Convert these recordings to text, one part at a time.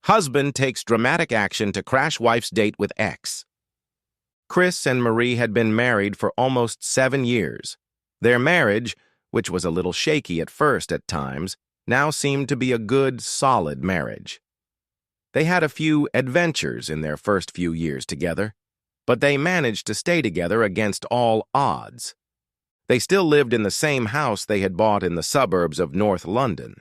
Husband takes dramatic action to crash wife's date with ex. Chris and Marie had been married for almost 7 years. Their marriage, which was a little shaky at first at times, now seemed to be a good, solid marriage. They had a few adventures in their first few years together, but they managed to stay together against all odds. They still lived in the same house they had bought in the suburbs of North London,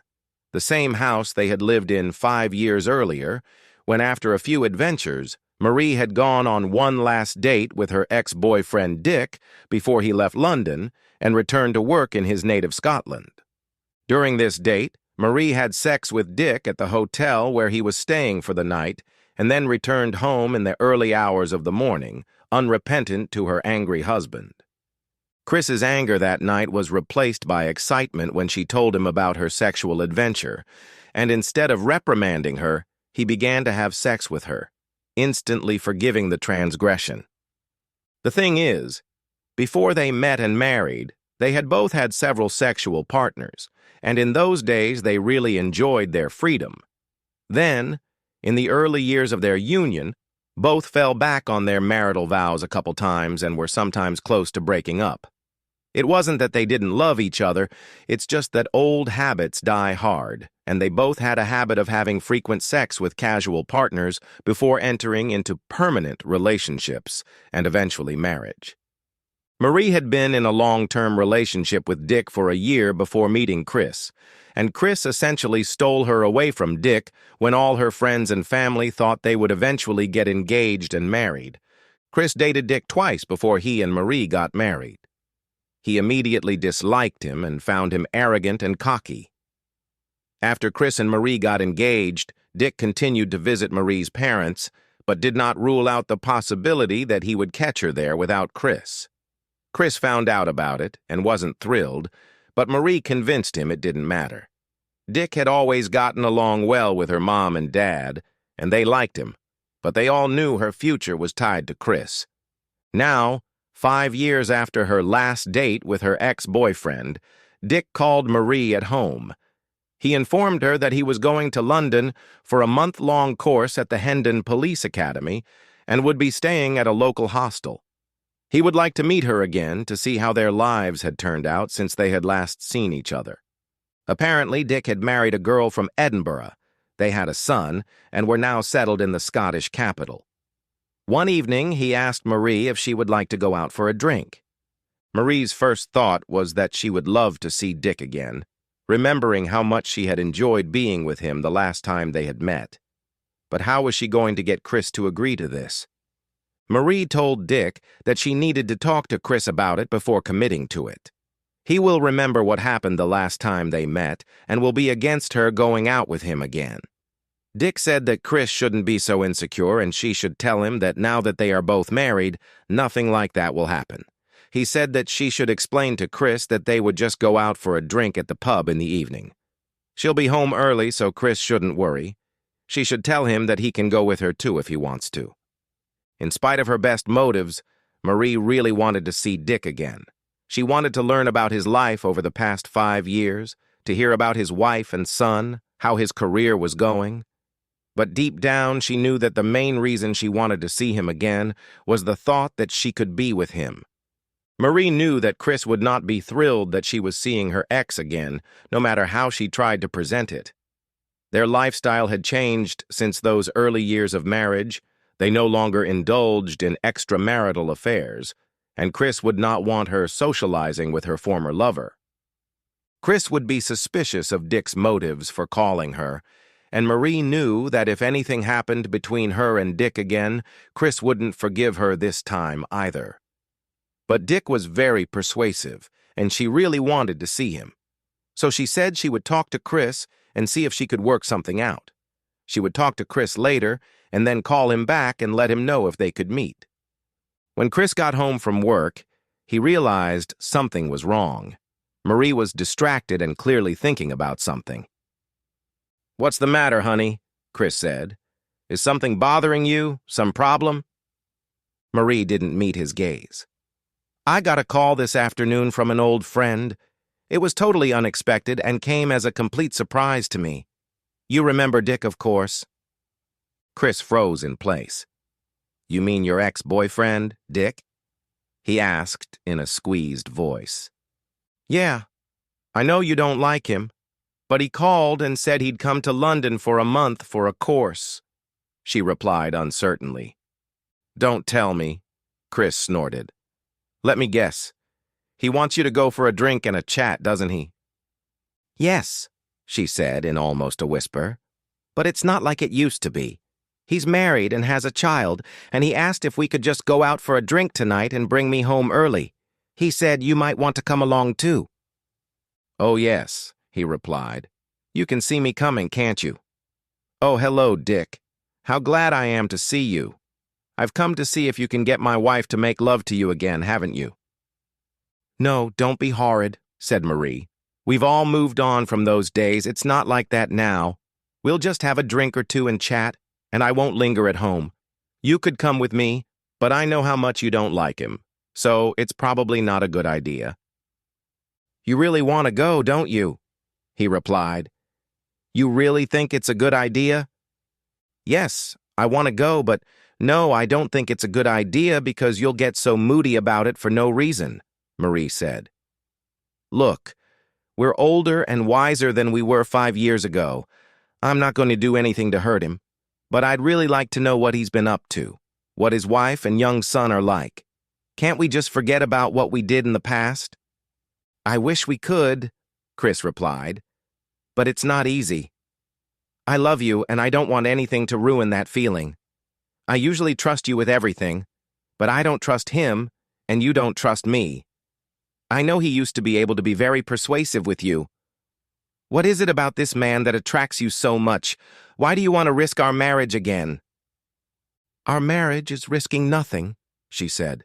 the same house they had lived in 5 years earlier, when after a few adventures, Marie had gone on one last date with her ex-boyfriend Dick before he left London and returned to work in his native Scotland. During this date, Marie had sex with Dick at the hotel where he was staying for the night and then returned home in the early hours of the morning, unrepentant to her angry husband. Chris's anger that night was replaced by excitement when she told him about her sexual adventure, and instead of reprimanding her, he began to have sex with her, instantly forgiving the transgression. The thing is, before they met and married, they had both had several sexual partners, and in those days they really enjoyed their freedom. Then, in the early years of their union, both fell back on their marital vows a couple times and were sometimes close to breaking up. It wasn't that they didn't love each other, it's just that old habits die hard, and they both had a habit of having frequent sex with casual partners before entering into permanent relationships and eventually marriage. Marie had been in a long-term relationship with Dick for a year before meeting Chris, and Chris essentially stole her away from Dick when all her friends and family thought they would eventually get engaged and married. Chris dated Dick twice before he and Marie got married. He immediately disliked him and found him arrogant and cocky. After Chris and Marie got engaged, Dick continued to visit Marie's parents, but did not rule out the possibility that he would catch her there without Chris. Chris found out about it and wasn't thrilled, but Marie convinced him it didn't matter. Dick had always gotten along well with her mom and dad, and they liked him, but they all knew her future was tied to Chris. Now, 5 years after her last date with her ex-boyfriend, Dick called Marie at home. He informed her that he was going to London for a month-long course at the Hendon Police Academy and would be staying at a local hostel. He would like to meet her again to see how their lives had turned out since they had last seen each other. Apparently, Dick had married a girl from Edinburgh. They had a son and were now settled in the Scottish capital. One evening, he asked Marie if she would like to go out for a drink. Marie's first thought was that she would love to see Dick again, remembering how much she had enjoyed being with him the last time they had met. But how was she going to get Chris to agree to this? Marie told Dick that she needed to talk to Chris about it before committing to it. He will remember what happened the last time they met and will be against her going out with him again. Dick said that Chris shouldn't be so insecure and she should tell him that now that they are both married, nothing like that will happen. He said that she should explain to Chris that they would just go out for a drink at the pub in the evening. She'll be home early, so Chris shouldn't worry. She should tell him that he can go with her too if he wants to. In spite of her best motives, Marie really wanted to see Dick again. She wanted to learn about his life over the past 5 years, to hear about his wife and son, how his career was going. But deep down, she knew that the main reason she wanted to see him again was the thought that she could be with him. Marie knew that Chris would not be thrilled that she was seeing her ex again, no matter how she tried to present it. Their lifestyle had changed since those early years of marriage. They no longer indulged in extramarital affairs, and Chris would not want her socializing with her former lover. Chris would be suspicious of Dick's motives for calling her, and Marie knew that if anything happened between her and Dick again, Chris wouldn't forgive her this time either. But Dick was very persuasive, and she really wanted to see him. So she said she would talk to Chris and see if she could work something out. She would talk to Chris later and then call him back and let him know if they could meet. When Chris got home from work, he realized something was wrong. Marie was distracted and clearly thinking about something. "What's the matter, honey?" Chris said. "Is something bothering you? Some problem?" Marie didn't meet his gaze. "I got a call this afternoon from an old friend. It was totally unexpected and came as a complete surprise to me. You remember Dick, of course." Chris froze in place. You mean your ex-boyfriend, Dick? He asked in a squeezed voice. Yeah, I know you don't like him, but he called and said he'd come to London for a month for a course, she replied uncertainly. Don't tell me, Chris snorted. Let me guess. He wants you to go for a drink and a chat, doesn't he? Yes, she said in almost a whisper, but it's not like it used to be. He's married and has a child, and he asked if we could just go out for a drink tonight and bring me home early. He said you might want to come along too. Oh yes, he replied. You can see me coming, can't you? Oh, hello, Dick. How glad I am to see you. I've come to see if you can get my wife to make love to you again, haven't you? No, don't be horrid, said Marie. We've all moved on from those days. It's not like that now. We'll just have a drink or two and chat, and I won't linger at home. You could come with me, but I know how much you don't like him, so it's probably not a good idea. You really want to go, don't you? He replied. You really think it's a good idea? Yes, I want to go, but no, I don't think it's a good idea because you'll get so moody about it for no reason, Marie said. Look, we're older and wiser than we were 5 years ago. I'm not going to do anything to hurt him, but I'd really like to know what he's been up to, what his wife and young son are like. Can't we just forget about what we did in the past? I wish we could, Chris replied, but it's not easy. I love you, and I don't want anything to ruin that feeling. I usually trust you with everything, but I don't trust him, and you don't trust me. I know he used to be able to be very persuasive with you. What is it about this man that attracts you so much? Why do you want to risk our marriage again? Our marriage is risking nothing, she said.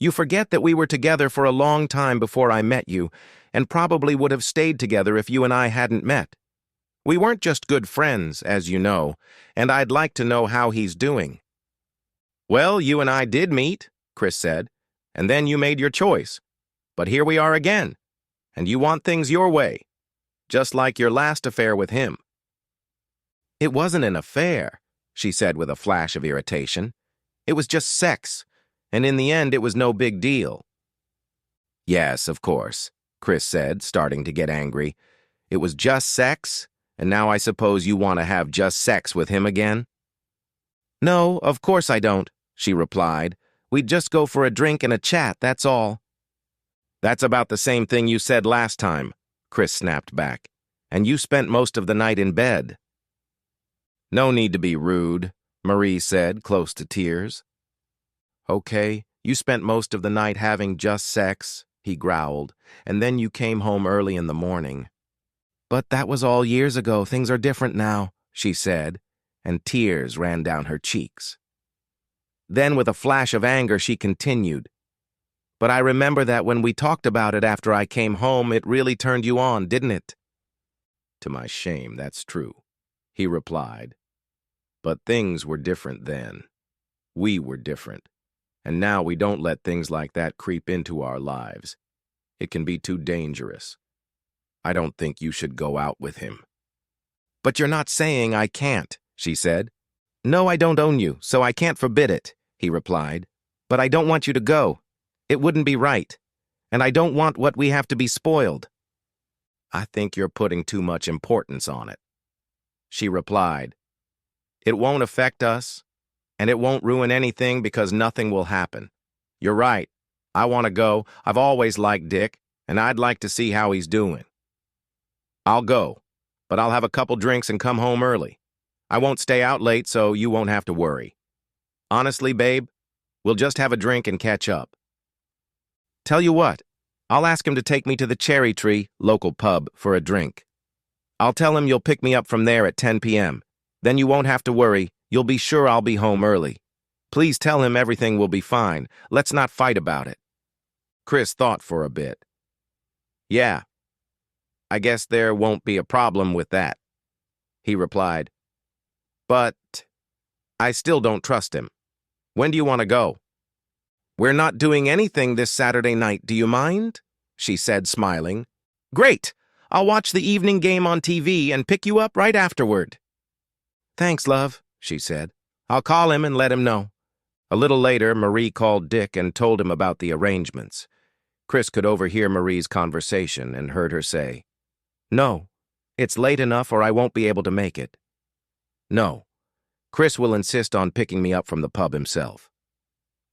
You forget that we were together for a long time before I met you, and probably would have stayed together if you and I hadn't met. We weren't just good friends, as you know, and I'd like to know how he's doing. Well, you and I did meet, Chris said, and then you made your choice. But here we are again, and you want things your way, just like your last affair with him. It wasn't an affair, she said with a flash of irritation. It was just sex, and in the end it was no big deal. Yes, of course, Chris said, starting to get angry. It was just sex, and now I suppose you want to have just sex with him again? No, of course I don't, she replied. We'd just go for a drink and a chat, that's all. That's about the same thing you said last time, Chris snapped back. And you spent most of the night in bed. No need to be rude, Marie said, close to tears. Okay, you spent most of the night having just sex, he growled, and then you came home early in the morning. But that was all years ago. Things are different now, she said, and tears ran down her cheeks. Then, with a flash of anger, she continued. But I remember that when we talked about it after I came home, it really turned you on, didn't it? To my shame, that's true, he replied. But things were different then. We were different. And now we don't let things like that creep into our lives. It can be too dangerous. I don't think you should go out with him. But you're not saying I can't, she said. No, I don't own you, so I can't forbid it, he replied. But I don't want you to go. It wouldn't be right. And I don't want what we have to be spoiled. I think you're putting too much importance on it. She replied. It won't affect us, and it won't ruin anything because nothing will happen. You're right. I want to go. I've always liked Dick, and I'd like to see how he's doing. I'll go, but I'll have a couple drinks and come home early. I won't stay out late, so you won't have to worry. Honestly, babe, we'll just have a drink and catch up. Tell you what, I'll ask him to take me to the Cherry Tree, local pub, for a drink. I'll tell him you'll pick me up from there at 10 p.m. Then you won't have to worry. You'll be sure I'll be home early. Please tell him everything will be fine. Let's not fight about it. Chris thought for a bit. Yeah, I guess there won't be a problem with that, he replied. But I still don't trust him. When do you want to go? We're not doing anything this Saturday night, do you mind? She said, smiling. Great! I'll watch the evening game on TV and pick you up right afterward. Thanks, love, she said. I'll call him and let him know. A little later, Marie called Dick and told him about the arrangements. Chris could overhear Marie's conversation and heard her say, "No, it's late enough or I won't be able to make it." "No, Chris will insist on picking me up from the pub himself."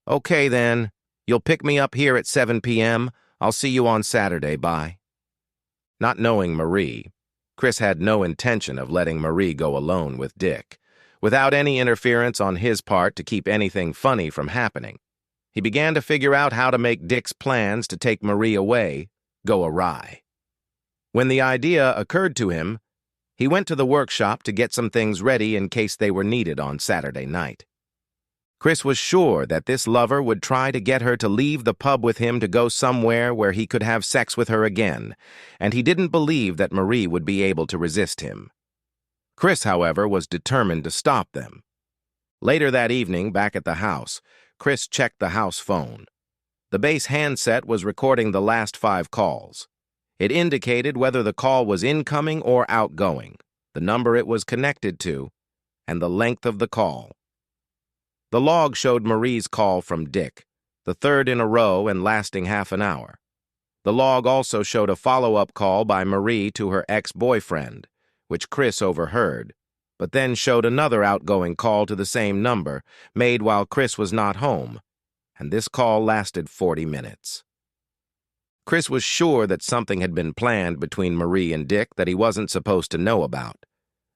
"Okay, then. You'll pick me up here at 7 p.m. I'll see you on Saturday, bye." Not knowing Marie, Chris had no intention of letting Marie go alone with Dick, without any interference on his part to keep anything funny from happening. He began to figure out how to make Dick's plans to take Marie away go awry. When the idea occurred to him, he went to the workshop to get some things ready in case they were needed on Saturday night. Chris was sure that this lover would try to get her to leave the pub with him to go somewhere where he could have sex with her again, and he didn't believe that Marie would be able to resist him. Chris, however, was determined to stop them. Later that evening, back at the house, Chris checked the house phone. The base handset was recording the last 5 calls. It indicated whether the call was incoming or outgoing, the number it was connected to, and the length of the call. The log showed Marie's call from Dick, the third in a row and lasting half an hour. The log also showed a follow-up call by Marie to her ex-boyfriend, which Chris overheard, but then showed another outgoing call to the same number, made while Chris was not home, and this call lasted 40 minutes. Chris was sure that something had been planned between Marie and Dick that he wasn't supposed to know about.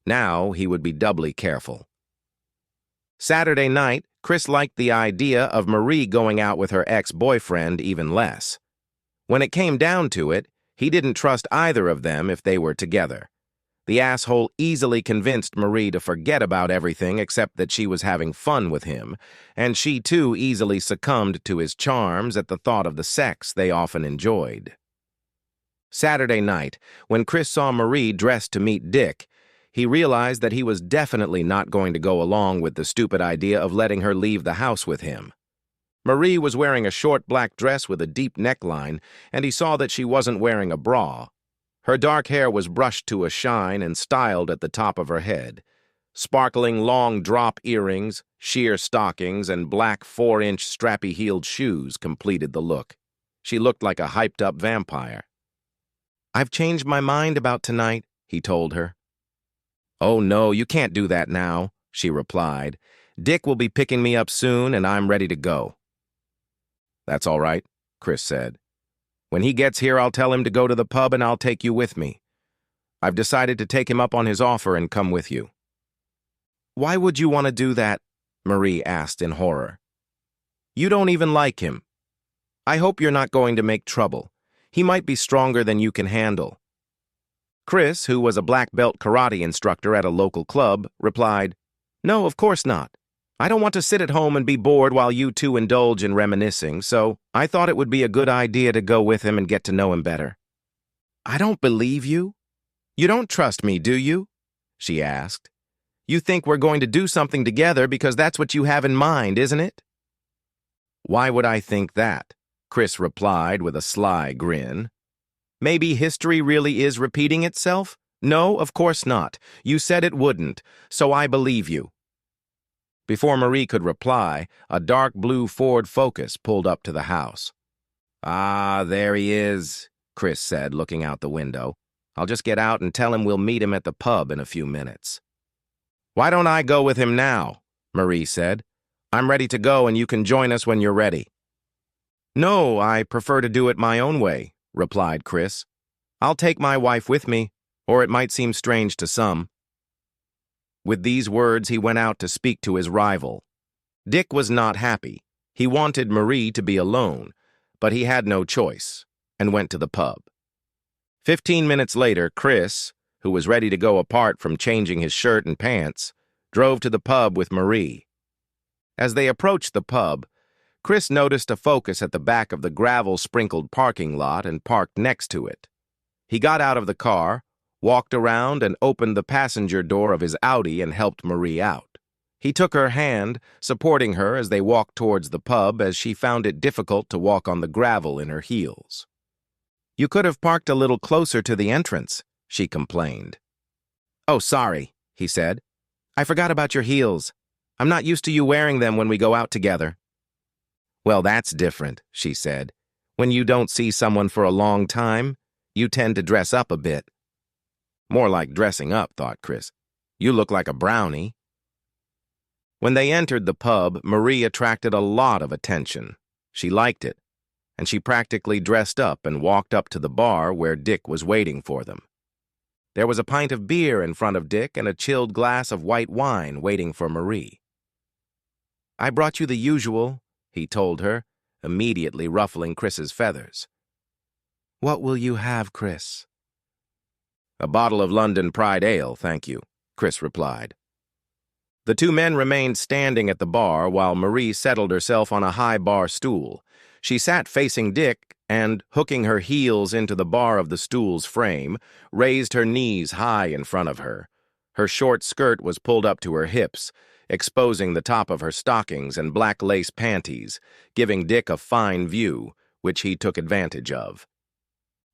Now he would be doubly careful. Saturday night, Chris liked the idea of Marie going out with her ex-boyfriend even less. When it came down to it, he didn't trust either of them if they were together. The asshole easily convinced Marie to forget about everything except that she was having fun with him, and she too easily succumbed to his charms at the thought of the sex they often enjoyed. Saturday night, when Chris saw Marie dressed to meet Dick, he realized that he was definitely not going to go along with the stupid idea of letting her leave the house with him. Marie was wearing a short black dress with a deep neckline, and he saw that she wasn't wearing a bra. Her dark hair was brushed to a shine and styled at the top of her head. Sparkling long drop earrings, sheer stockings, and black 4-inch strappy-heeled shoes completed the look. She looked like a hyped-up vampire. "I've changed my mind about tonight," he told her. "Oh no, you can't do that now," she replied. "Dick will be picking me up soon and I'm ready to go." "That's all right," Chris said. "When he gets here, I'll tell him to go to the pub and I'll take you with me. I've decided to take him up on his offer and come with you." "Why would you want to do that?" Marie asked in horror. "You don't even like him. I hope you're not going to make trouble. He might be stronger than you can handle." Chris, who was a black belt karate instructor at a local club, replied, "No, of course not. I don't want to sit at home and be bored while you two indulge in reminiscing, so I thought it would be a good idea to go with him and get to know him better." "I don't believe you. You don't trust me, do you?" she asked. "You think we're going to do something together because that's what you have in mind, isn't it?" "Why would I think that?" Chris replied with a sly grin. "Maybe history really is repeating itself? No, of course not. You said it wouldn't, so I believe you." Before Marie could reply, a dark blue Ford Focus pulled up to the house. "Ah, there he is," Chris said, looking out the window. "I'll just get out and tell him we'll meet him at the pub in a few minutes." "Why don't I go with him now?" Marie said. "I'm ready to go and you can join us when you're ready." "No, I prefer to do it my own way," replied Chris. "I'll take my wife with me, or it might seem strange to some." With these words, he went out to speak to his rival. Dick was not happy. He wanted Marie to be alone, but he had no choice, and went to the pub. 15 minutes later, Chris, who was ready to go apart from changing his shirt and pants, drove to the pub with Marie. As they approached the pub, Chris noticed a Focus at the back of the gravel-sprinkled parking lot and parked next to it. He got out of the car, walked around and opened the passenger door of his Audi and helped Marie out. He took her hand, supporting her as they walked towards the pub as she found it difficult to walk on the gravel in her heels. "You could have parked a little closer to the entrance," she complained. "Oh, sorry," he said. I forgot about your heels. I'm not used to you wearing them when we go out together. Well, that's different, she said. When you don't see someone for a long time, you tend to dress up a bit. More like dressing up, thought Chris. You look like a brownie. When they entered the pub, Marie attracted a lot of attention. She liked it, and she practically dressed up and walked up to the bar where Dick was waiting for them. There was a pint of beer in front of Dick and a chilled glass of white wine waiting for Marie. I brought you the usual, he told her, immediately ruffling Chris's feathers. What will you have, Chris? A bottle of London Pride Ale, thank you, Chris replied. The two men remained standing at the bar while Marie settled herself on a high bar stool. She sat facing Dick and, hooking her heels into the bar of the stool's frame, raised her knees high in front of her. Her short skirt was pulled up to her hips, exposing the top of her stockings and black lace panties, giving Dick a fine view, which he took advantage of.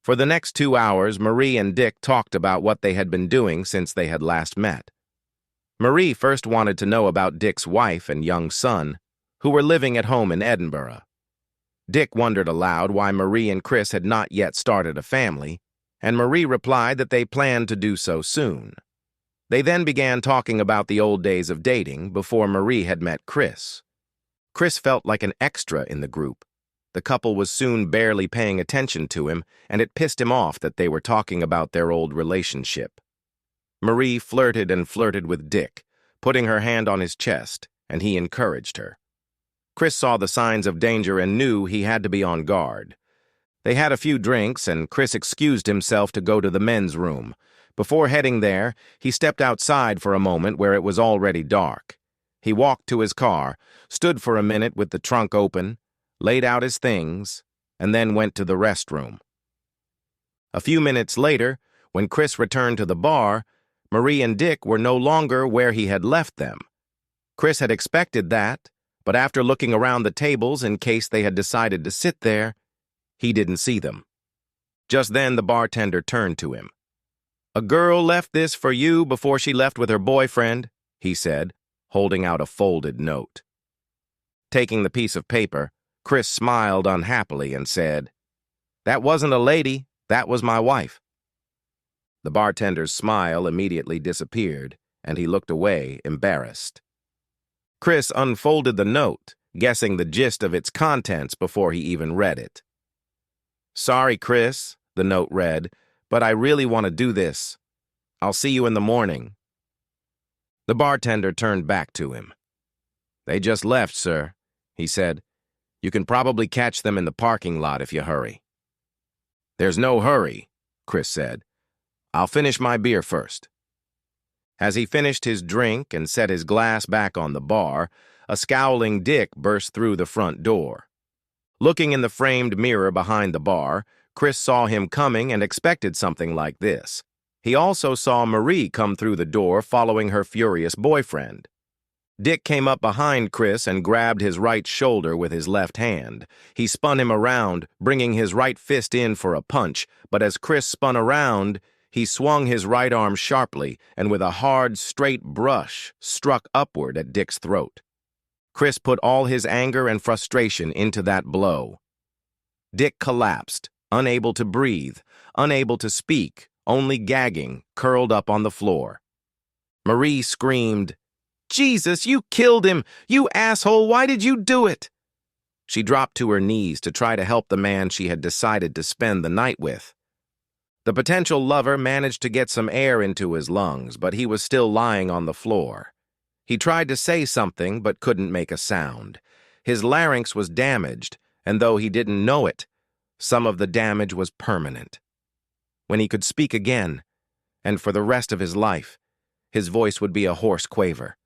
For the next 2 hours, Marie and Dick talked about what they had been doing since they had last met. Marie first wanted to know about Dick's wife and young son, who were living at home in Edinburgh. Dick wondered aloud why Marie and Chris had not yet started a family, and Marie replied that they planned to do so soon. They then began talking about the old days of dating before Marie had met Chris. Chris felt like an extra in the group. The couple was soon barely paying attention to him, and it pissed him off that they were talking about their old relationship. Marie flirted and flirted with Dick, putting her hand on his chest, and he encouraged her. Chris saw the signs of danger and knew he had to be on guard. They had a few drinks, and Chris excused himself to go to the men's room. Before heading there, he stepped outside for a moment where it was already dark. He walked to his car, stood for a minute with the trunk open, laid out his things, and then went to the restroom. A few minutes later, when Chris returned to the bar, Marie and Dick were no longer where he had left them. Chris had expected that, but after looking around the tables in case they had decided to sit there, he didn't see them. Just then the bartender turned to him. "A girl left this for you before she left with her boyfriend," he said, holding out a folded note. Taking the piece of paper, Chris smiled unhappily and said, "That wasn't a lady, that was my wife." The bartender's smile immediately disappeared, and he looked away, embarrassed. Chris unfolded the note, guessing the gist of its contents before he even read it. "Sorry, Chris," the note read, "but I really want to do this. I'll see you in the morning." The bartender turned back to him. "They just left, sir," he said. "You can probably catch them in the parking lot if you hurry." "There's no hurry," Chris said. "I'll finish my beer first." As he finished his drink and set his glass back on the bar, a scowling Dick burst through the front door. Looking in the framed mirror behind the bar, Chris saw him coming and expected something like this. He also saw Marie come through the door following her furious boyfriend. Dick came up behind Chris and grabbed his right shoulder with his left hand. He spun him around, bringing his right fist in for a punch, but as Chris spun around, he swung his right arm sharply and with a hard, straight brush struck upward at Dick's throat. Chris put all his anger and frustration into that blow. Dick collapsed, unable to breathe, unable to speak, only gagging, curled up on the floor. Marie screamed, "Jesus, you killed him! You asshole, why did you do it?" She dropped to her knees to try to help the man she had decided to spend the night with. The potential lover managed to get some air into his lungs, but he was still lying on the floor. He tried to say something, but couldn't make a sound. His larynx was damaged, and though he didn't know it, some of the damage was permanent. When he could speak again, and for the rest of his life, his voice would be a hoarse quaver.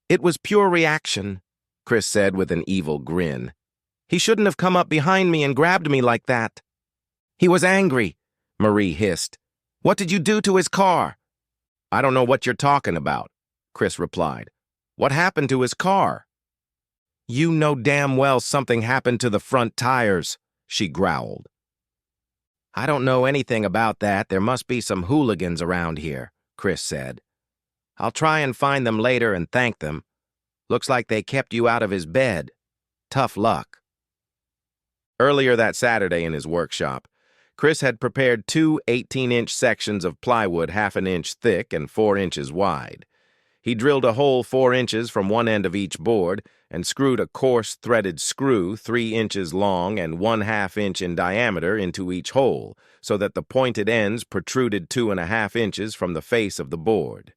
"It was pure reaction," Chris said with an evil grin. "He shouldn't have come up behind me and grabbed me like that." "He was angry," Marie hissed. "What did you do to his car?" "I don't know what you're talking about," Chris replied. "What happened to his car?" "You know damn well something happened to the front tires," she growled. "I don't know anything about that. There must be some hooligans around here," Chris said. I'll try and find them later and thank them. Looks like they kept you out of his bed. Tough luck. Earlier that Saturday in his workshop, Chris had prepared two 18-inch sections of plywood 1/2 inch thick and 4 inches wide. He drilled a hole 4 inches from one end of each board and screwed a coarse threaded screw 3 inches long and 1/2 inch in diameter into each hole so that the pointed ends protruded 2.5 inches from the face of the board.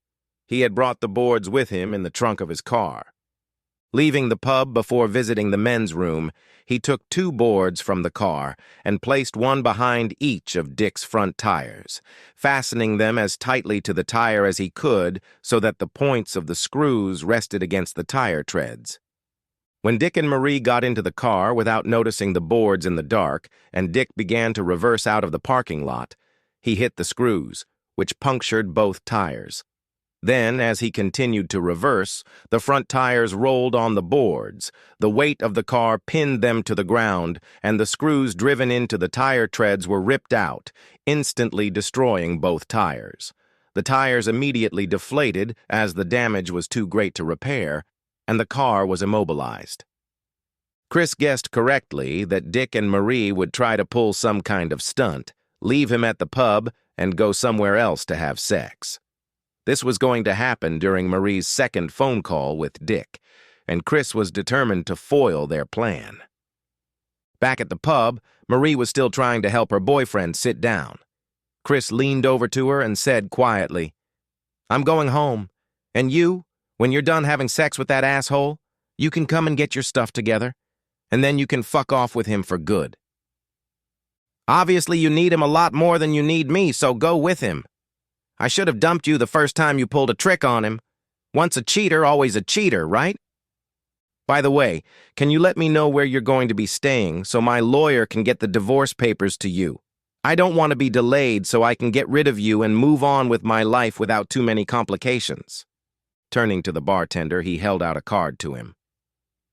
He had brought the boards with him in the trunk of his car. Leaving the pub before visiting the men's room, he took 2 boards from the car and placed one behind each of Dick's front tires, fastening them as tightly to the tire as he could so that the points of the screws rested against the tire treads. When Dick and Marie got into the car without noticing the boards in the dark and Dick began to reverse out of the parking lot, he hit the screws, which punctured both tires. Then, as he continued to reverse, the front tires rolled on the boards, the weight of the car pinned them to the ground, and the screws driven into the tire treads were ripped out, instantly destroying both tires. The tires immediately deflated as the damage was too great to repair, and the car was immobilized. Chris guessed correctly that Dick and Marie would try to pull some kind of stunt, leave him at the pub, and go somewhere else to have sex. This was going to happen during Marie's second phone call with Dick, and Chris was determined to foil their plan. Back at the pub, Marie was still trying to help her boyfriend sit down. Chris leaned over to her and said quietly, "I'm going home, and you, when you're done having sex with that asshole, you can come and get your stuff together, and then you can fuck off with him for good. Obviously, you need him a lot more than you need me, so go with him. I should have dumped you the first time you pulled a trick on him. Once a cheater, always a cheater, right? By the way, can you let me know where you're going to be staying so my lawyer can get the divorce papers to you? I don't want to be delayed so I can get rid of you and move on with my life without too many complications." Turning to the bartender, he held out a card to him.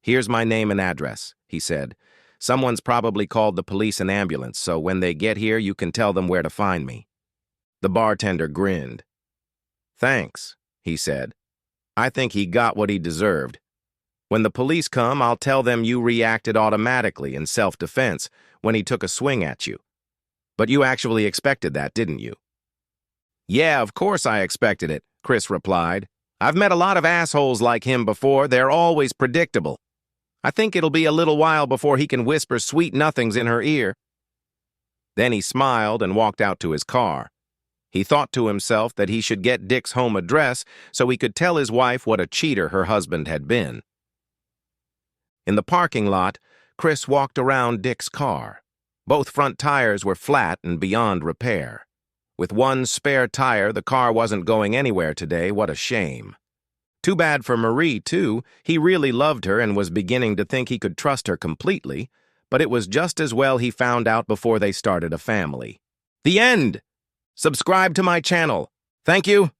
"Here's my name and address," he said. "Someone's probably called the police and ambulance, so when they get here, you can tell them where to find me." The bartender grinned. "Thanks," he said. "I think he got what he deserved. When the police come, I'll tell them you reacted automatically in self-defense when he took a swing at you. But you actually expected that, didn't you?" "Yeah, of course I expected it," Chris replied. "I've met a lot of assholes like him before. They're always predictable. I think it'll be a little while before he can whisper sweet nothings in her ear." Then he smiled and walked out to his car. He thought to himself that he should get Dick's home address so he could tell his wife what a cheater her husband had been. In the parking lot, Chris walked around Dick's car. Both front tires were flat and beyond repair. With one spare tire, the car wasn't going anywhere today. What a shame. Too bad for Marie, too. He really loved her and was beginning to think he could trust her completely, but it was just as well he found out before they started a family. The end! Subscribe to my channel. Thank you.